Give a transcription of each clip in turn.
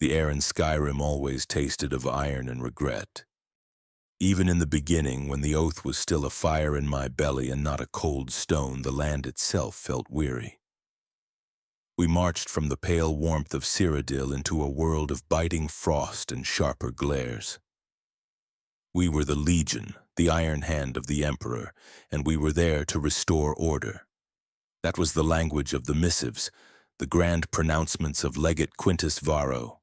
The air in Skyrim always tasted of iron and regret. Even in the beginning, when the oath was still a fire in my belly and not a cold stone, the land itself felt weary. We marched from the pale warmth of Cyrodiil into a world of biting frost and sharper glares. We were the Legion, the iron hand of the Emperor, and we were there to restore order. That was the language of the missives, the grand pronouncements of Legate Quintus Varro.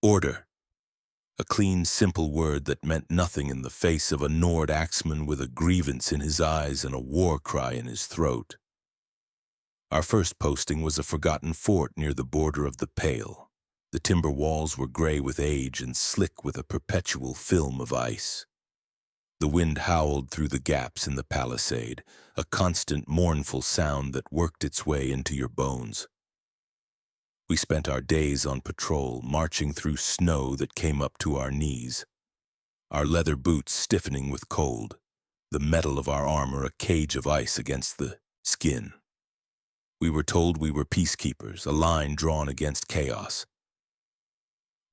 Order. A clean, simple word that meant nothing in the face of a Nord axeman with a grievance in his eyes and a war cry in his throat. Our first posting was a forgotten fort near the border of the Pale. The timber walls were gray with age and slick with a perpetual film of ice. The wind howled through the gaps in the palisade, a constant mournful sound that worked its way into your bones. We spent our days on patrol, marching through snow that came up to our knees, our leather boots stiffening with cold, the metal of our armor a cage of ice against the skin. We were told we were peacekeepers, a line drawn against chaos.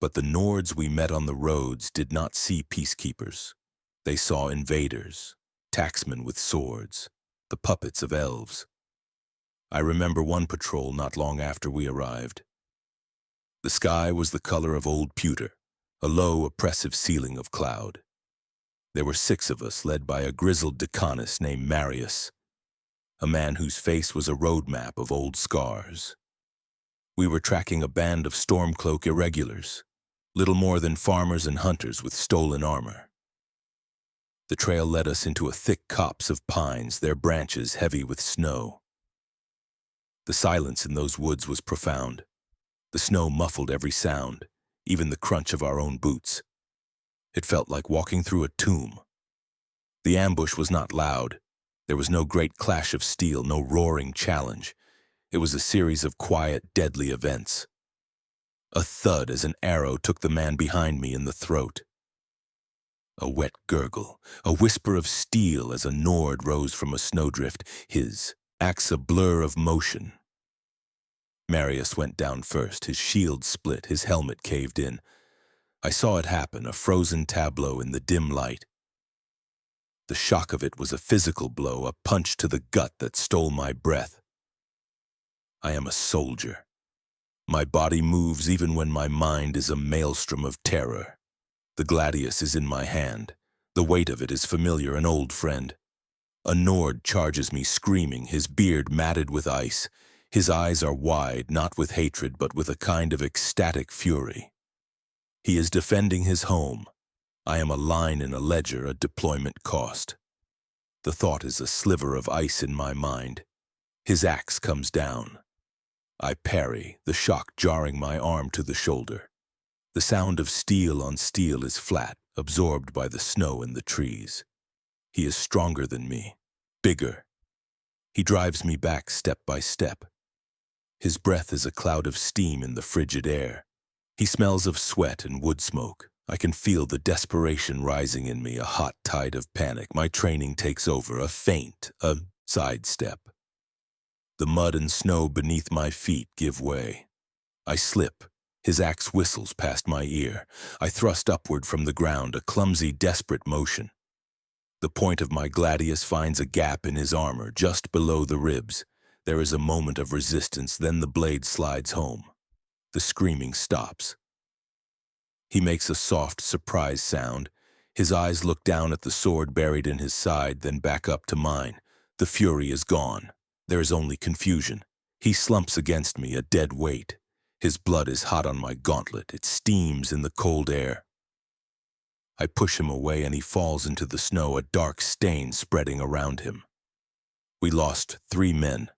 But the Nords we met on the roads did not see peacekeepers. They saw invaders, tacksmen with swords, the puppets of elves. I remember one patrol not long after we arrived. The sky was the color of old pewter, a low, oppressive ceiling of cloud. There were 6 of us, led by a grizzled decanus named Marius, a man whose face was a road map of old scars. We were tracking a band of Stormcloak irregulars, little more than farmers and hunters with stolen armor. The trail led us into a thick copse of pines, their branches heavy with snow. The silence in those woods was profound. The snow muffled every sound, even the crunch of our own boots. It felt like walking through a tomb. The ambush was not loud. There was no great clash of steel, no roaring challenge. It was a series of quiet, deadly events. A thud as an arrow took the man behind me in the throat. A wet gurgle, a whisper of steel as a Nord rose from a snowdrift, his axe a blur of motion. Marius went down first, his shield split, his helmet caved in. I saw it happen, a frozen tableau in the dim light. The shock of it was a physical blow, a punch to the gut that stole my breath. I am a soldier. My body moves even when my mind is a maelstrom of terror. The gladius is in my hand. The weight of it is familiar, an old friend. A Nord charges me screaming, his beard matted with ice. His eyes are wide, not with hatred, but with a kind of ecstatic fury. He is defending his home. I am a line in a ledger, a deployment cost. The thought is a sliver of ice in my mind. His axe comes down. I parry, the shock jarring my arm to the shoulder. The sound of steel on steel is flat, absorbed by the snow and the trees. He is stronger than me, bigger. He drives me back step by step. His breath is a cloud of steam in the frigid air. He smells of sweat and wood smoke. I can feel the desperation rising in me, a hot tide of panic. My training takes over, a feint, a sidestep. The mud and snow beneath my feet give way. I slip. His axe whistles past my ear. I thrust upward from the ground, a clumsy, desperate motion. The point of my gladius finds a gap in his armor, just below the ribs. There is a moment of resistance, then the blade slides home. The screaming stops. He makes a soft, surprised sound. His eyes look down at the sword buried in his side, then back up to mine. The fury is gone. There is only confusion. He slumps against me, a dead weight. His blood is hot on my gauntlet. It steams in the cold air. I push him away and he falls into the snow, a dark stain spreading around him. We lost 3 men.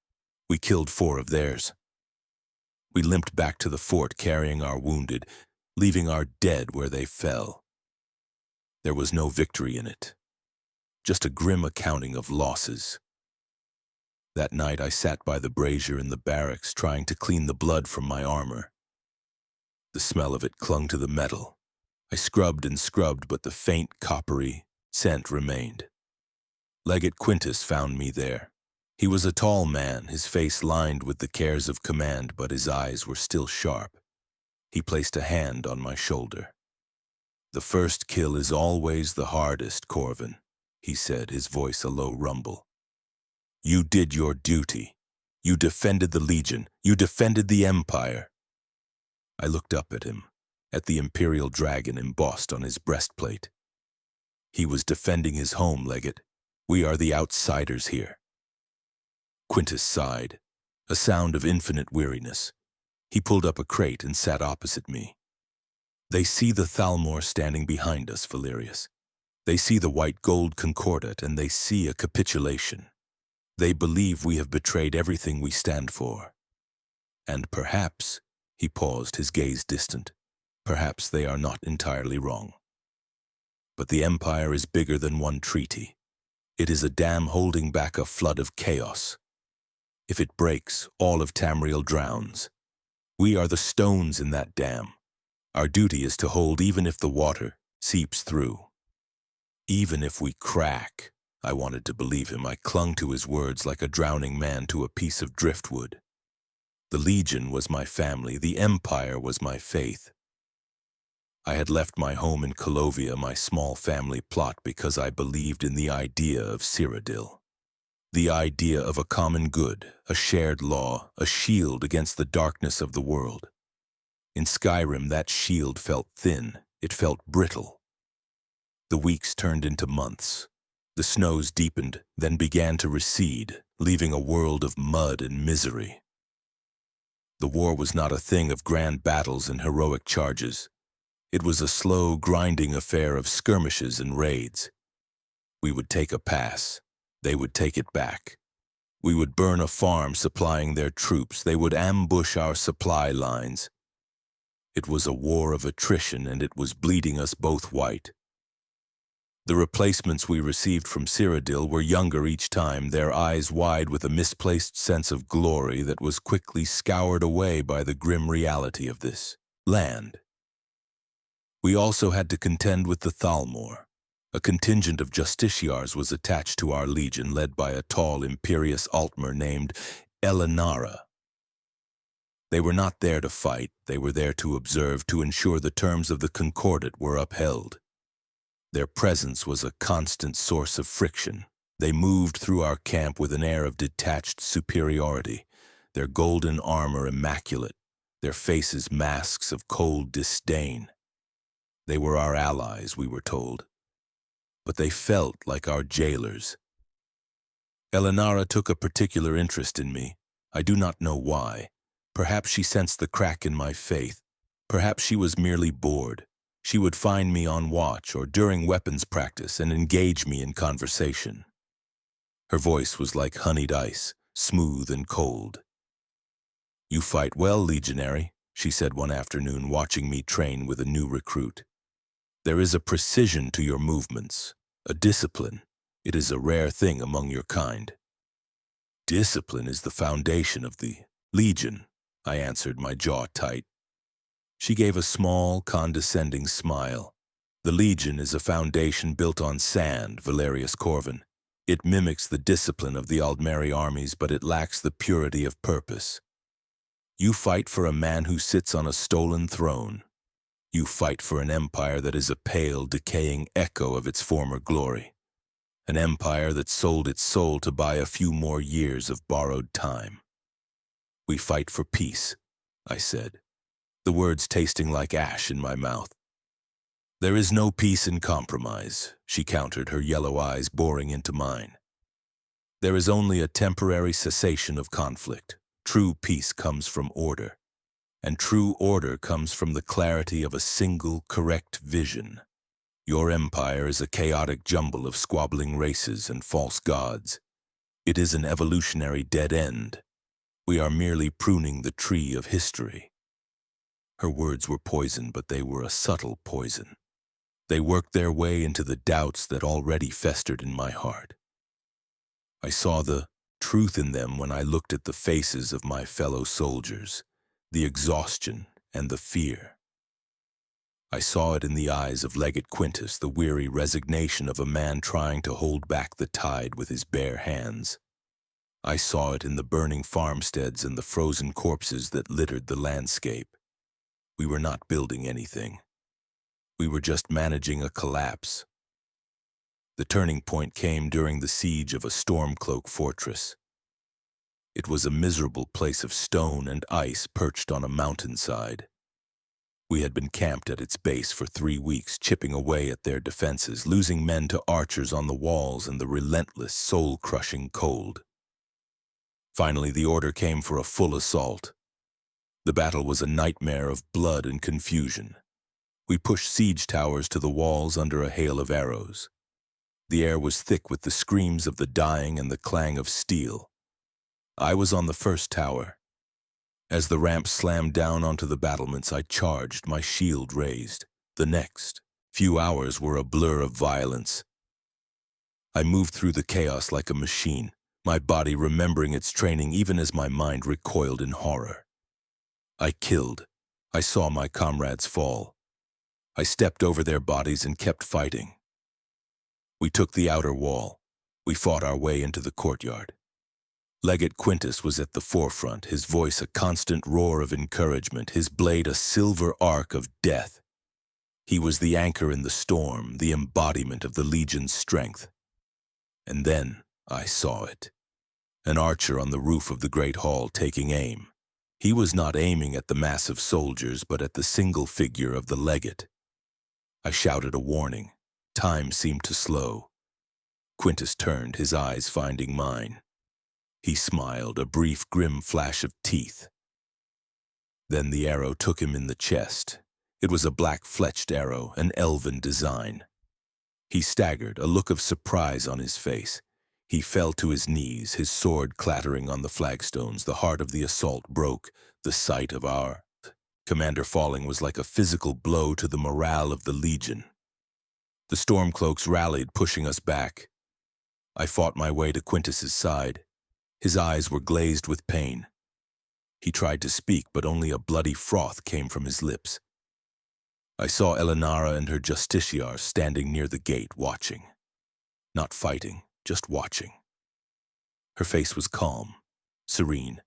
We killed 4 of theirs. We limped back to the fort carrying our wounded, leaving our dead where they fell. There was no victory in it, just a grim accounting of losses. That night I sat by the brazier in the barracks trying to clean the blood from my armor. The smell of it clung to the metal. I scrubbed and scrubbed, but the faint, coppery scent remained. Legate Quintus found me there. He was a tall man, his face lined with the cares of command, but his eyes were still sharp. He placed a hand on my shoulder. "The first kill is always the hardest, Corvin," he said, his voice a low rumble. "You did your duty. You defended the Legion. You defended the Empire." I looked up at him, at the Imperial dragon embossed on his breastplate. He was defending his home, Legate. We are the outsiders here. Quintus sighed, a sound of infinite weariness. He pulled up a crate and sat opposite me. "They see the Thalmor standing behind us, Valerius. They see the white gold concordat, and they see a capitulation. They believe we have betrayed everything we stand for. And perhaps," he paused, his gaze distant, "perhaps they are not entirely wrong. But the Empire is bigger than one treaty. It is a dam holding back a flood of chaos. If it breaks, all of Tamriel drowns. We are the stones in that dam. Our duty is to hold even if the water seeps through. Even if we crack." I wanted to believe him. I clung to his words like a drowning man to a piece of driftwood. The Legion was my family. The Empire was my faith. I had left my home in Colovia, my small family plot, because I believed in the idea of Cyrodiil. The idea of a common good, a shared law, a shield against the darkness of the world. In Skyrim, that shield felt thin. It felt brittle. The weeks turned into months. The snows deepened, then began to recede, leaving a world of mud and misery. The war was not a thing of grand battles and heroic charges. It was a slow, grinding affair of skirmishes and raids. We would take a pass. They would take it back. We would burn a farm supplying their troops. They would ambush our supply lines. It was a war of attrition, and it was bleeding us both white. The replacements we received from Cyrodiil were younger each time, their eyes wide with a misplaced sense of glory that was quickly scoured away by the grim reality of this land. We also had to contend with the Thalmor. A contingent of justiciars was attached to our legion, led by a tall imperious Altmer named Elenara. They were not there to fight. They were there to observe, to ensure the terms of the Concordat were upheld. Their presence was a constant source of friction. They moved through our camp with an air of detached superiority, their golden armor immaculate, their faces masks of cold disdain. They were our allies, we were told, but they felt like our jailers. Elenara took a particular interest in me. I do not know why. Perhaps she sensed the crack in my faith. Perhaps she was merely bored. She would find me on watch or during weapons practice and engage me in conversation. Her voice was like honeyed ice, smooth and cold. "You fight well, legionary," she said one afternoon, watching me train with a new recruit. "There is a precision to your movements, a discipline. It is a rare thing among your kind." "Discipline is the foundation of the Legion," I answered, my jaw tight. She gave a small, condescending smile. "The Legion is a foundation built on sand, Valerius Corvin. It mimics the discipline of the Aldmeri armies, but it lacks the purity of purpose. You fight for a man who sits on a stolen throne. You fight for an empire that is a pale, decaying echo of its former glory. An empire that sold its soul to buy a few more years of borrowed time." "We fight for peace," I said, the words tasting like ash in my mouth. "There is no peace in compromise," she countered, her yellow eyes boring into mine. "There is only a temporary cessation of conflict. True peace comes from order, and true order comes from the clarity of a single, correct vision. Your empire is a chaotic jumble of squabbling races and false gods. It is an evolutionary dead end. We are merely pruning the tree of history." Her words were poison, but they were a subtle poison. They worked their way into the doubts that already festered in my heart. I saw the truth in them when I looked at the faces of my fellow soldiers, the exhaustion and the fear. I saw it in the eyes of Legate Quintus, the weary resignation of a man trying to hold back the tide with his bare hands. I saw it in the burning farmsteads and the frozen corpses that littered the landscape. We were not building anything. We were just managing a collapse. The turning point came during the siege of a Stormcloak fortress. It was a miserable place of stone and ice perched on a mountainside. We had been camped at its base for 3 weeks, chipping away at their defenses, losing men to archers on the walls and the relentless, soul-crushing cold. Finally, the order came for a full assault. The battle was a nightmare of blood and confusion. We pushed siege towers to the walls under a hail of arrows. The air was thick with the screams of the dying and the clang of steel. I was on the first tower. As the ramp slammed down onto the battlements, I charged, my shield raised. The next few hours were a blur of violence. I moved through the chaos like a machine, my body remembering its training even as my mind recoiled in horror. I killed. I saw my comrades fall. I stepped over their bodies and kept fighting. We took the outer wall. We fought our way into the courtyard. Legate Quintus was at the forefront, his voice a constant roar of encouragement, his blade a silver arc of death. He was the anchor in the storm, the embodiment of the legion's strength. And then I saw it. An archer on the roof of the great hall taking aim. He was not aiming at the mass of soldiers, but at the single figure of the legate. I shouted a warning. Time seemed to slow. Quintus turned, his eyes finding mine. He smiled, a brief, grim flash of teeth. Then the arrow took him in the chest. It was a black-fletched arrow, an elven design. He staggered, a look of surprise on his face. He fell to his knees, his sword clattering on the flagstones. The heart of the assault broke. The sight of our commander falling was like a physical blow to the morale of the legion. The Stormcloaks rallied, pushing us back. I fought my way to Quintus's side. His eyes were glazed with pain. He tried to speak, but only a bloody froth came from his lips. I saw Elenara and her justiciars standing near the gate, watching. Not fighting, just watching. Her face was calm, serene,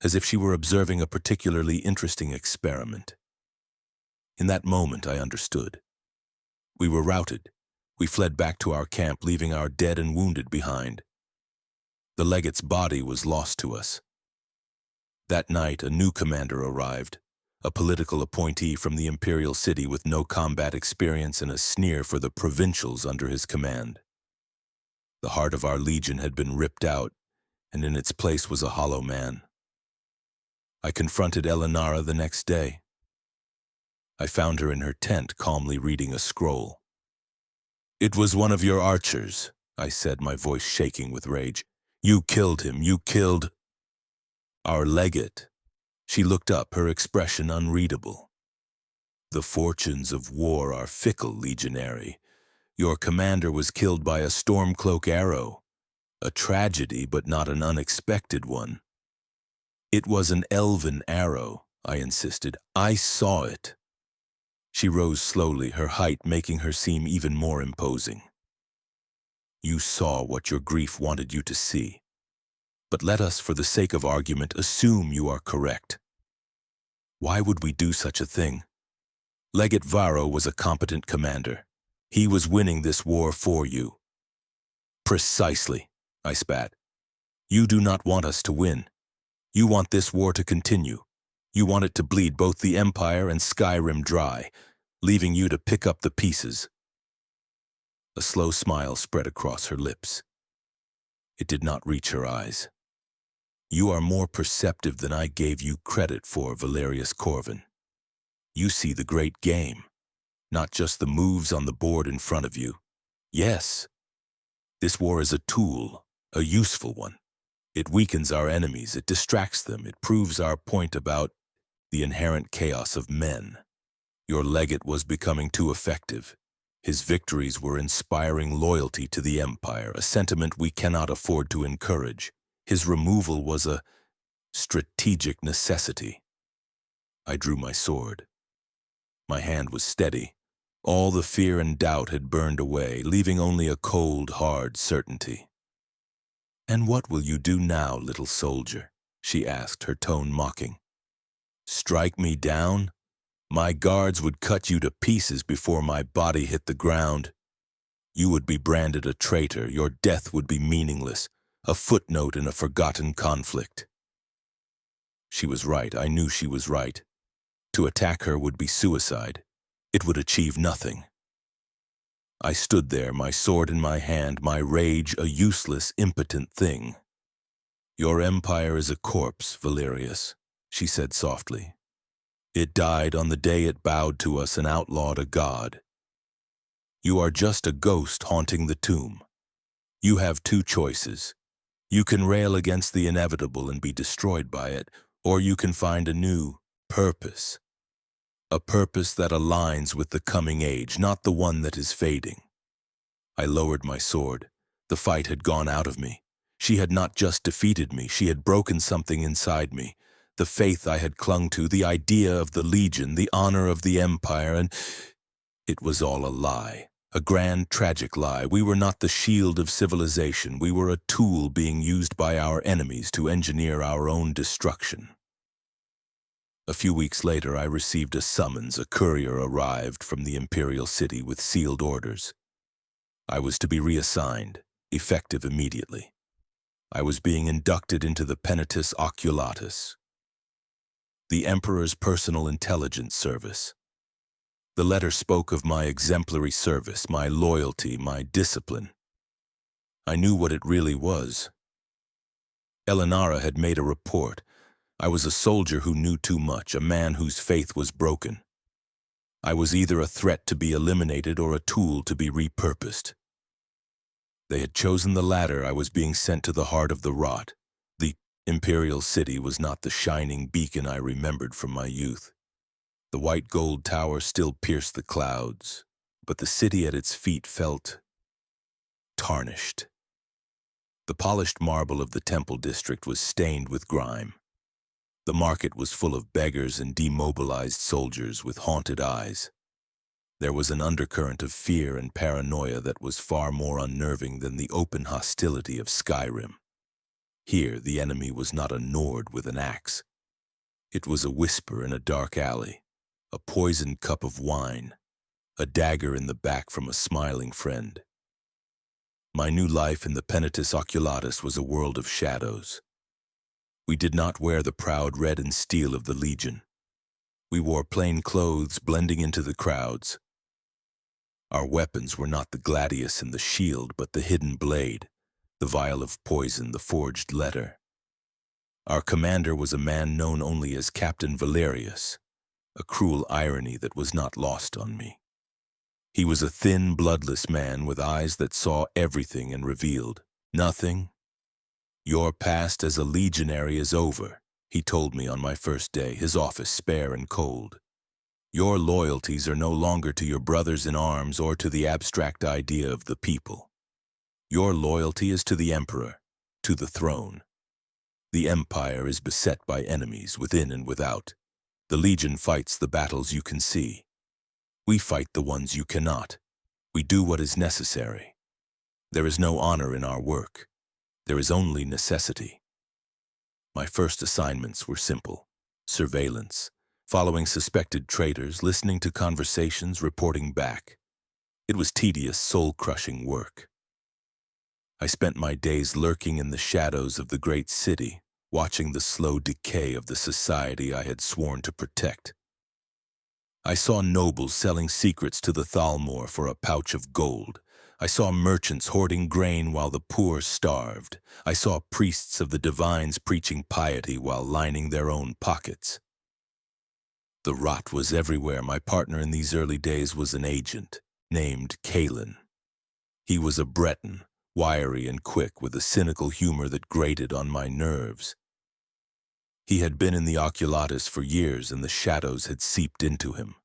as if she were observing a particularly interesting experiment. In that moment, I understood. We were routed. We fled back to our camp, leaving our dead and wounded behind. The legate's body was lost to us. That night, a new commander arrived, a political appointee from the Imperial city with no combat experience and a sneer for the provincials under his command. The heart of our legion had been ripped out, and in its place was a hollow man. I confronted Elenara the next day. I found her in her tent, calmly reading a scroll. "It was one of your archers," I said, my voice shaking with rage. "You killed him. You killed our legate." She looked up, her expression unreadable. "The fortunes of war are fickle, legionary. Your commander was killed by a Stormcloak arrow. A tragedy, but not an unexpected one." "It was an elven arrow," I insisted. "I saw it." She rose slowly, her height making her seem even more imposing. "You saw what your grief wanted you to see. But let us, for the sake of argument, assume you are correct. Why would we do such a thing? Legate Varro was a competent commander. He was winning this war for you." "Precisely," I spat. "You do not want us to win. You want this war to continue. You want it to bleed both the Empire and Skyrim dry, leaving you to pick up the pieces." A slow smile spread across her lips. It did not reach her eyes. "You are more perceptive than I gave you credit for, Valerius Corvin. You see the great game, not just the moves on the board in front of you. Yes, this war is a tool, a useful one. It weakens our enemies, it distracts them, it proves our point about the inherent chaos of men. Your legate was becoming too effective. His victories were inspiring loyalty to the Empire, a sentiment we cannot afford to encourage. His removal was a strategic necessity." I drew my sword. My hand was steady. All the fear and doubt had burned away, leaving only a cold, hard certainty. "And what will you do now, little soldier?" she asked, her tone mocking. "Strike me down? My guards would cut you to pieces before my body hit the ground. You would be branded a traitor. Your death would be meaningless, a footnote in a forgotten conflict. She was right. I knew she was right. To attack her would be suicide. It would achieve nothing. I stood there, my sword in my hand, my rage a useless, impotent thing. Your empire is a corpse, Valerius, she said softly. It died on the day it bowed to us and outlawed a god. You are just a ghost haunting the tomb. You have two choices. You can rail against the inevitable and be destroyed by it, or you can find a new purpose. A purpose that aligns with the coming age, not the one that is fading. I lowered my sword. The fight had gone out of me. She had not just defeated me, she had broken something inside me. The faith I had clung to, the idea of the Legion, the honor of the Empire, and it was all a lie. A grand, tragic lie. We were not the shield of civilization. We were a tool being used by our enemies to engineer our own destruction. A few weeks later, I received a summons. A courier arrived from the Imperial city with sealed orders. I was to be reassigned, effective immediately. I was being inducted into the Penitus Oculatus, the Emperor's personal intelligence service. The letter spoke of my exemplary service, my loyalty, my discipline. I knew what it really was. Elenara had made a report. I was a soldier who knew too much, a man whose faith was broken. I was either a threat to be eliminated or a tool to be repurposed. They had chosen the latter. I was being sent to the heart of the rot. The Imperial city was not the shining beacon I remembered from my youth. The white gold tower still pierced the clouds, but the city at its feet felt tarnished. The polished marble of the temple district was stained with grime. The market was full of beggars and demobilized soldiers with haunted eyes. There was an undercurrent of fear and paranoia that was far more unnerving than the open hostility of Skyrim. Here, the enemy was not a Nord with an axe. It was a whisper in a dark alley, a poisoned cup of wine, a dagger in the back from a smiling friend. My new life in the Penitus Oculatus was a world of shadows. We did not wear the proud red and steel of the Legion. We wore plain clothes, blending into the crowds. Our weapons were not the gladius and the shield, but the hidden blade, the vial of poison, the forged letter. Our commander was a man known only as Captain Valerius, a cruel irony that was not lost on me. He was a thin, bloodless man with eyes that saw everything and revealed nothing. Your past as a legionary is over, he told me on my first day, his office spare and cold. Your loyalties are no longer to your brothers in arms or to the abstract idea of the people. Your loyalty is to the Emperor, to the throne. The Empire is beset by enemies within and without. The Legion fights the battles you can see. We fight the ones you cannot. We do what is necessary. There is no honor in our work. There is only necessity. My first assignments were simple: surveillance, following suspected traitors, listening to conversations, reporting back. It was tedious, soul-crushing work. I spent my days lurking in the shadows of the great city, watching the slow decay of the society I had sworn to protect. I saw nobles selling secrets to the Thalmor for a pouch of gold. I saw merchants hoarding grain while the poor starved. I saw priests of the divines preaching piety while lining their own pockets. The rot was everywhere. My partner in these early days was an agent named Kalen. He was a Breton, wiry and quick, with a cynical humor that grated on my nerves. He had been in the Oculatus for years, and the shadows had seeped into him.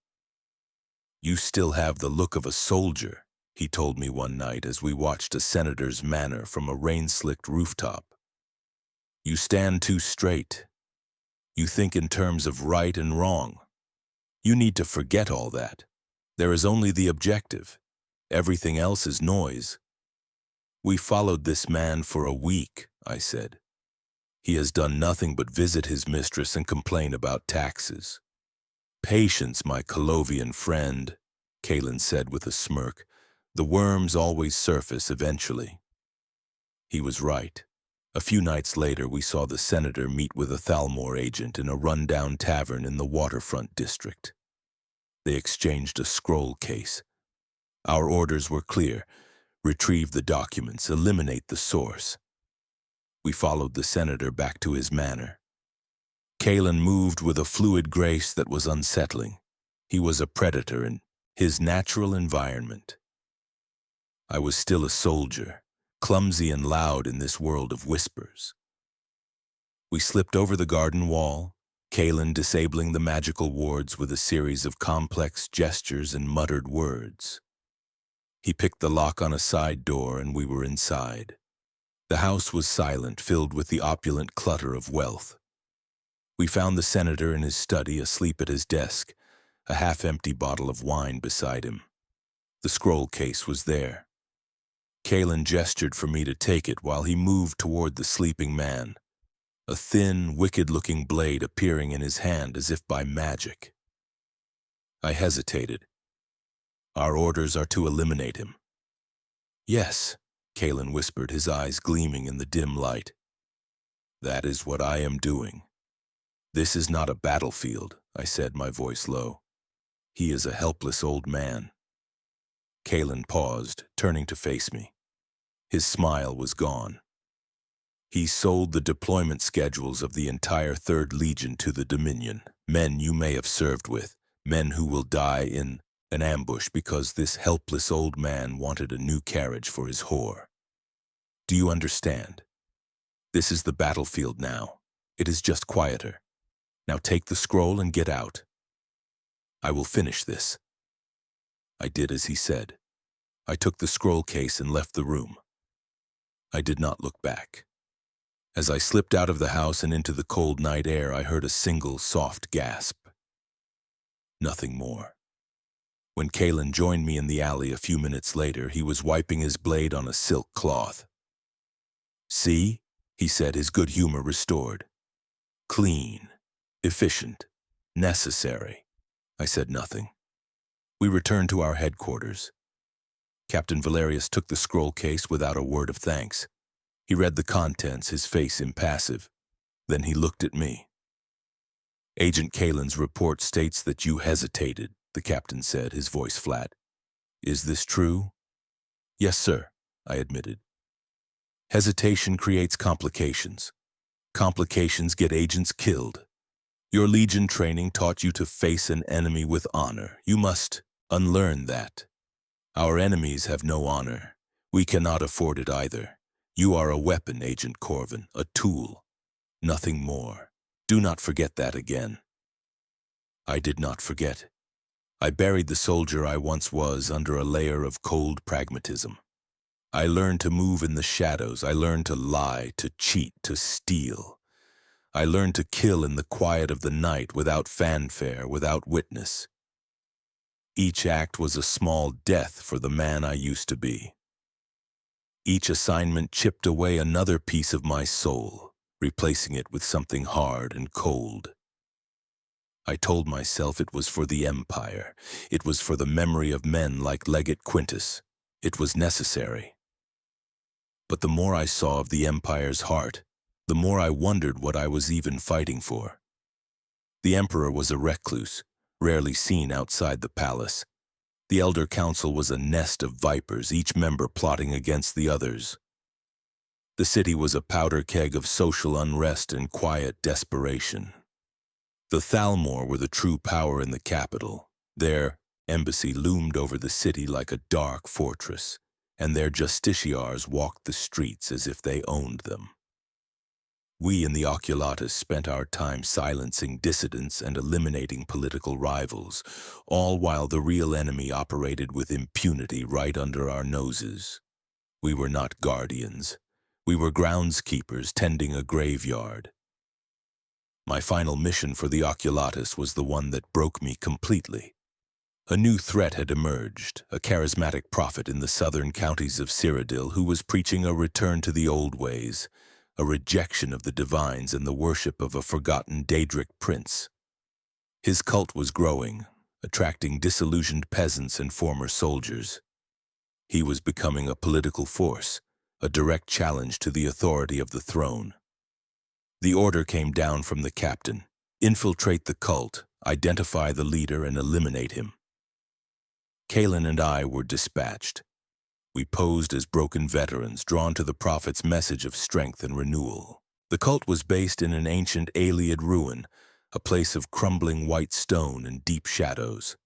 You still have the look of a soldier, he told me one night as we watched a senator's manor from a rain-slicked rooftop. You stand too straight. You think in terms of right and wrong. You need to forget all that. There is only the objective. Everything else is noise. We followed this man for a week, I said. He has done nothing but visit his mistress and complain about taxes. Patience, my Colovian friend, Kalen said with a smirk. The worms always surface eventually. He was right. A few nights later, we saw the senator meet with a Thalmor agent in a rundown tavern in the waterfront district. They exchanged a scroll case. Our orders were clear: retrieve the documents, eliminate the source. We followed the senator back to his manor. Kalen moved with a fluid grace that was unsettling. He was a predator in his natural environment. I was still a soldier, clumsy and loud in this world of whispers. We slipped over the garden wall, Kalen disabling the magical wards with a series of complex gestures and muttered words. He picked the lock on a side door and we were inside. The house was silent, filled with the opulent clutter of wealth. We found the senator in his study, asleep at his desk, a half-empty bottle of wine beside him. The scroll case was there. Kalen gestured for me to take it while he moved toward the sleeping man, a thin, wicked-looking blade appearing in his hand as if by magic. I hesitated. Our orders are to eliminate him. Yes, Kalen whispered, his eyes gleaming in the dim light. That is what I am doing. This is not a battlefield, I said, my voice low. He is a helpless old man. Kalen paused, turning to face me. His smile was gone. He sold the deployment schedules of the entire 3rd Legion to the Dominion, men you may have served with, men who will die in an ambush because this helpless old man wanted a new carriage for his whore. Do you understand? This is the battlefield now. It is just quieter. Now take the scroll and get out. I will finish this. I did as he said. I took the scroll case and left the room. I did not look back. As I slipped out of the house and into the cold night air, I heard a single soft gasp. Nothing more. When Kalen joined me in the alley a few minutes later, he was wiping his blade on a silk cloth. See, he said, his good humor restored. Clean, efficient, necessary. I said nothing. We returned to our headquarters. Captain Valerius took the scroll case without a word of thanks. He read the contents, his face impassive. Then he looked at me. Agent Kalen's report states that you hesitated, the captain said, his voice flat. Is this true? Yes, sir, I admitted. Hesitation creates complications. Complications get agents killed. Your Legion training taught you to face an enemy with honor. You must unlearn that. Our enemies have no honor. We cannot afford it either. You are a weapon, Agent Corvin, a tool. Nothing more. Do not forget that again. I did not forget. I buried the soldier I once was under a layer of cold pragmatism. I learned to move in the shadows. I learned to lie, to cheat, to steal. I learned to kill in the quiet of the night without fanfare, without witness. Each act was a small death for the man I used to be. Each assignment chipped away another piece of my soul, replacing it with something hard and cold. I told myself it was for the Empire. It was for the memory of men like Legate Quintus. It was necessary. But the more I saw of the Empire's heart, the more I wondered what I was even fighting for. The Emperor was a recluse, rarely seen outside the palace. The Elder Council was a nest of vipers, each member plotting against the others. The city was a powder keg of social unrest and quiet desperation. The Thalmor were the true power in the capital. Their embassy loomed over the city like a dark fortress, and their justiciars walked the streets as if they owned them. We in the Oculatus spent our time silencing dissidents and eliminating political rivals, all while the real enemy operated with impunity right under our noses. We were not guardians. We were groundskeepers tending a graveyard. My final mission for the Oculatus was the one that broke me completely. A new threat had emerged, a charismatic prophet in the southern counties of Cyrodiil who was preaching a return to the old ways, a rejection of the divines and the worship of a forgotten Daedric prince. His cult was growing, attracting disillusioned peasants and former soldiers. He was becoming a political force, a direct challenge to the authority of the throne. The order came down from the captain: infiltrate the cult, identify the leader, and eliminate him. Kalen and I were dispatched. We posed as broken veterans, drawn to the prophet's message of strength and renewal. The cult was based in an ancient Iliad ruin, a place of crumbling white stone and deep shadows.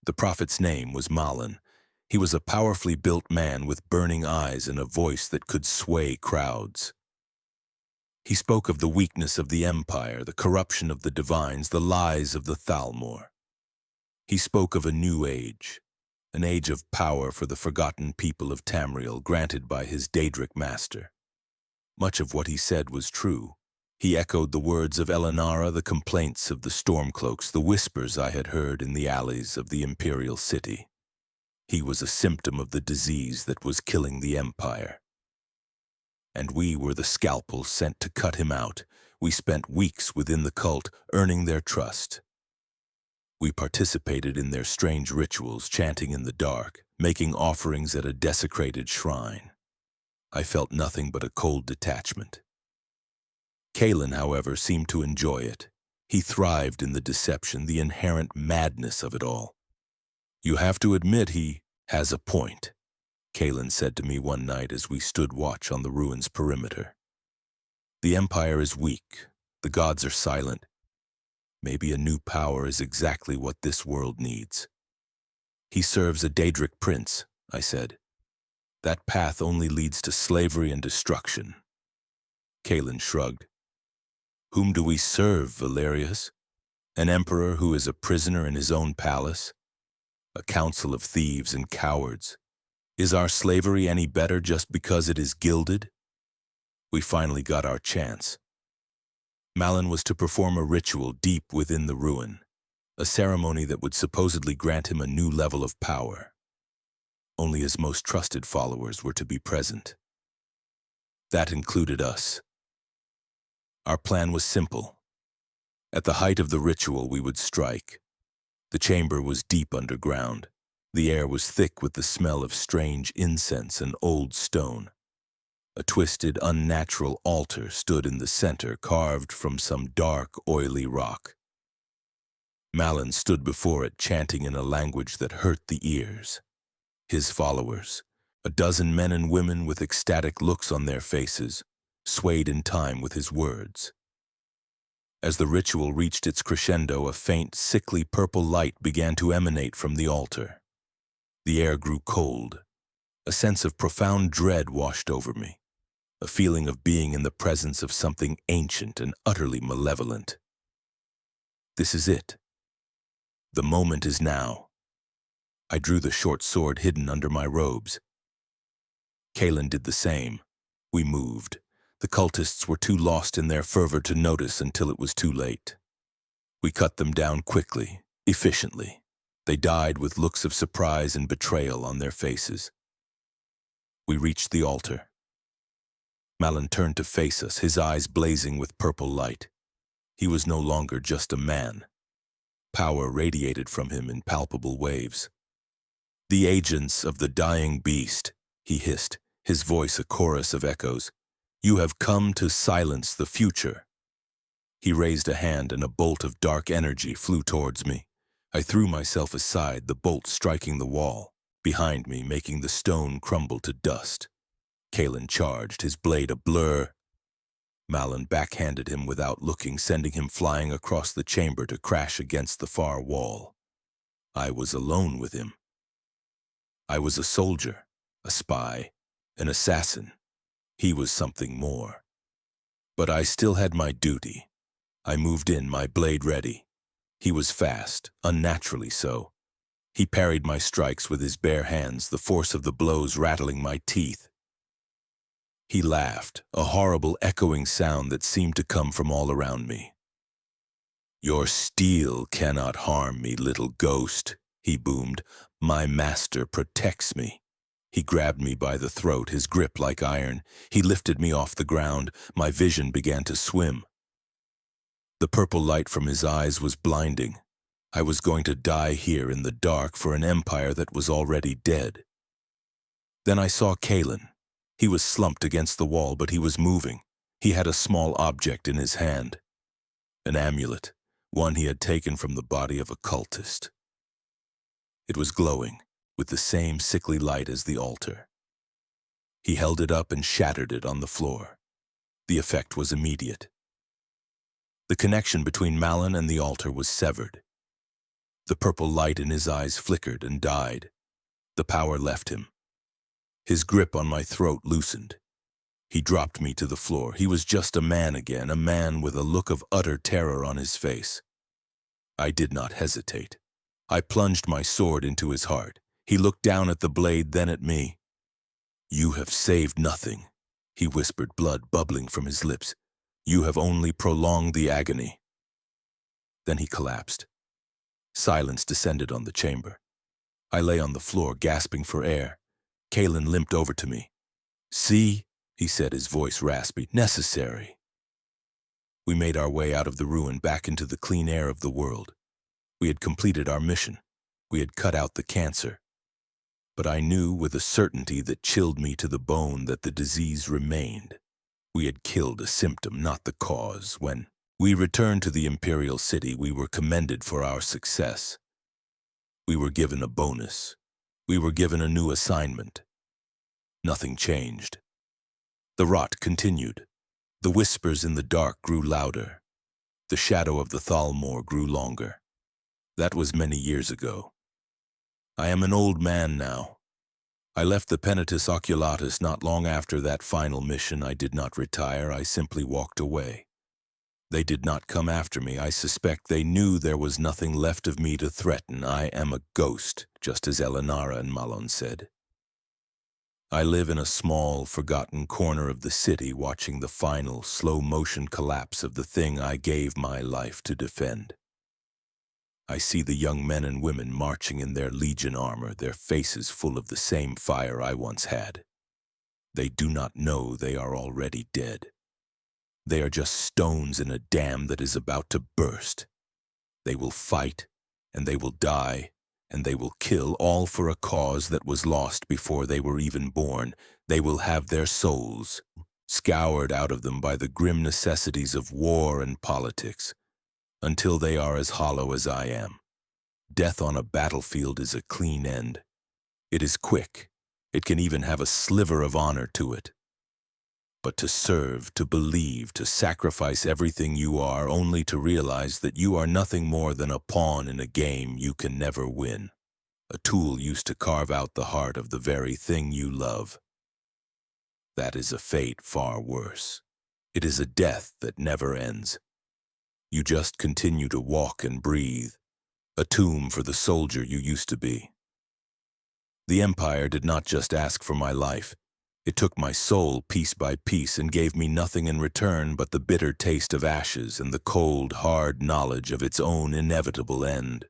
The prophet's name was Malin. He was a powerfully built man with burning eyes and a voice that could sway crowds. He spoke of the weakness of the empire, the corruption of the divines, the lies of the Thalmor. He spoke of a new age, an age of power for the forgotten people of Tamriel, granted by his Daedric master. Much of what he said was true. He echoed the words of Elenara, the complaints of the Stormcloaks, the whispers I had heard in the alleys of the Imperial city. He was a symptom of the disease that was killing the empire. And we were the scalpels sent to cut him out. We spent weeks within the cult, earning their trust. We participated in their strange rituals, chanting in the dark, making offerings at a desecrated shrine. I felt nothing but a cold detachment. Kalen, however, seemed to enjoy it. He thrived in the deception, the inherent madness of it all. "You have to admit he has a point," Kalen said to me one night as we stood watch on the ruins' perimeter. "The empire is weak. The gods are silent. Maybe a new power is exactly what this world needs." "He serves a Daedric prince," I said. "That path only leads to slavery and destruction." Kalen shrugged. "Whom do we serve, Valerius? An emperor who is a prisoner in his own palace? A council of thieves and cowards? Is our slavery any better just because it is gilded?" We finally got our chance. Malin was to perform a ritual deep within the ruin, a ceremony that would supposedly grant him a new level of power. Only his most trusted followers were to be present. That included us. Our plan was simple. At the height of the ritual, we would strike. The chamber was deep underground. The air was thick with the smell of strange incense and old stone. A twisted, unnatural altar stood in the center, carved from some dark, oily rock. Malin stood before it, chanting in a language that hurt the ears. His followers, a dozen men and women with ecstatic looks on their faces, swayed in time with his words. As the ritual reached its crescendo, a faint, sickly purple light began to emanate from the altar. The air grew cold. A sense of profound dread washed over me, a feeling of being in the presence of something ancient and utterly malevolent. This is it. The moment is now. I drew the short sword hidden under my robes. Kalen did the same. We moved. The cultists were too lost in their fervor to notice until it was too late. We cut them down quickly, efficiently. They died with looks of surprise and betrayal on their faces. We reached the altar. Malin turned to face us, his eyes blazing with purple light. He was no longer just a man. Power radiated from him in palpable waves. "The agents of the dying beast," he hissed, his voice a chorus of echoes. "You have come to silence the future." He raised a hand and a bolt of dark energy flew towards me. I threw myself aside, the bolt striking the wall, behind me, making the stone crumble to dust. Kalen charged, his blade a blur. Malin backhanded him without looking, sending him flying across the chamber to crash against the far wall. I was alone with him. I was a soldier, a spy, an assassin. He was something more. But I still had my duty. I moved in, my blade ready. He was fast, unnaturally so. He parried my strikes with his bare hands, the force of the blows rattling my teeth. He laughed, a horrible echoing sound that seemed to come from all around me. "Your steel cannot harm me, little ghost," he boomed. "My master protects me." He grabbed me by the throat, his grip like iron. He lifted me off the ground. My vision began to swim. The purple light from his eyes was blinding. I was going to die here in the dark for an empire that was already dead. Then I saw Kalen. He was slumped against the wall, but he was moving. He had a small object in his hand. An amulet, one he had taken from the body of a cultist. It was glowing, with the same sickly light as the altar. He held it up and shattered it on the floor. The effect was immediate. The connection between Malin and the altar was severed. The purple light in his eyes flickered and died. The power left him. His grip on my throat loosened. He dropped me to the floor. He was just a man again, a man with a look of utter terror on his face. I did not hesitate. I plunged my sword into his heart. He looked down at the blade, then at me. "You have saved nothing," he whispered, blood bubbling from his lips. "You have only prolonged the agony." Then he collapsed. Silence descended on the chamber. I lay on the floor, gasping for air. Kalen limped over to me. "See," he said, his voice raspy, "necessary." We made our way out of the ruin back into the clean air of the world. We had completed our mission. We had cut out the cancer. But I knew with a certainty that chilled me to the bone that the disease remained. We had killed a symptom, not the cause. When we returned to the Imperial city, we were commended for our success. We were given a bonus. We were given a new assignment. Nothing changed. The rot continued. The whispers in the dark grew louder. The shadow of the Thalmor grew longer. That was many years ago. I am an old man now. I left the Penitus Oculatus not long after that final mission. I did not retire, I simply walked away. They did not come after me. I suspect they knew there was nothing left of me to threaten. I am a ghost, just as Elenara and Malon said. I live in a small, forgotten corner of the city, watching the final, slow-motion collapse of the thing I gave my life to defend. I see the young men and women marching in their legion armor, their faces full of the same fire I once had. They do not know they are already dead. They are just stones in a dam that is about to burst. They will fight, and they will die, and they will kill, all for a cause that was lost before they were even born. They will have their souls scoured out of them by the grim necessities of war and politics, until they are as hollow as I am. Death on a battlefield is a clean end. It is quick. It can even have a sliver of honor to it. But to serve, to believe, to sacrifice everything you are, only to realize that you are nothing more than a pawn in a game you can never win, a tool used to carve out the heart of the very thing you love. That is a fate far worse. It is a death that never ends. You just continue to walk and breathe, a tomb for the soldier you used to be. The Empire did not just ask for my life. It took my soul piece by piece and gave me nothing in return but the bitter taste of ashes and the cold, hard knowledge of its own inevitable end.